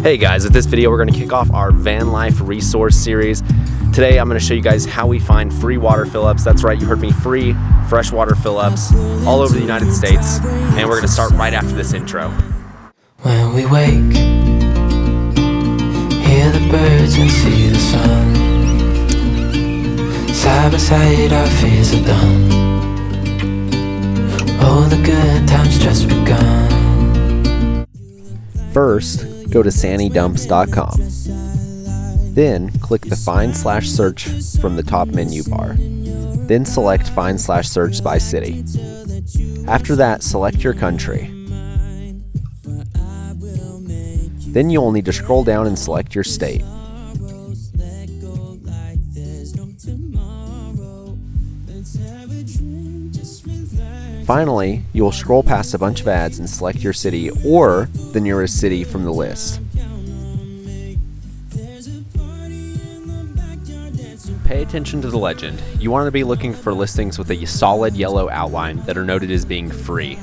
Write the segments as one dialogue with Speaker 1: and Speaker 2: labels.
Speaker 1: Hey guys, with this video we're going to kick off our van life resource series. Today I'm going to show you guys how we find free water fill-ups. That's right, you heard me, free freshwater fill-ups all over the United States. And we're going to start right after this intro.
Speaker 2: When we wake, hear the birds and see the sun. Side by side our fears are done. Oh, the good times just begun.
Speaker 1: First, go to sannydumps.com. Then click the Find/Search from the top menu bar. Then select Find/Search by city. After that, select your country. Then you'll need to scroll down and select your state. Finally, you'll scroll past a bunch of ads and select your city or the nearest city from the list. Pay attention to the legend. You want to be looking for listings with a solid yellow outline that are noted as being free.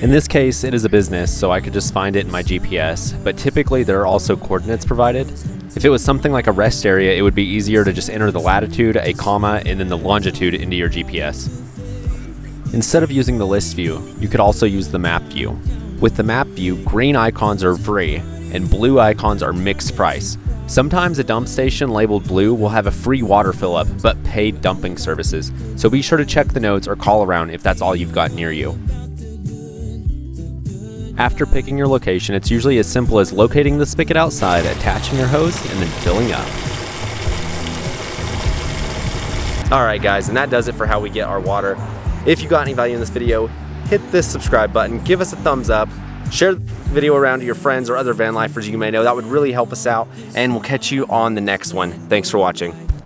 Speaker 1: In this case, it is a business, so I could just find it in my GPS, but typically there are also coordinates provided. If it was something like a rest area, it would be easier to just enter the latitude, a comma, and then the longitude into your GPS. Instead of using the list view, you could also use the map view. With the map view, green icons are free, and blue icons are mixed price. Sometimes a dump station labeled blue will have a free water fill-up, but paid dumping services, so be sure to check the notes or call around if that's all you've got near you. After picking your location, it's usually as simple as locating the spigot outside, attaching your hose, and then filling up. Alright guys, and that does it for how we get our water. If you got any value in this video, hit this subscribe button, give us a thumbs up, share the video around to your friends or other van lifers you may know. That would really help us out, and we'll catch you on the next one. Thanks for watching.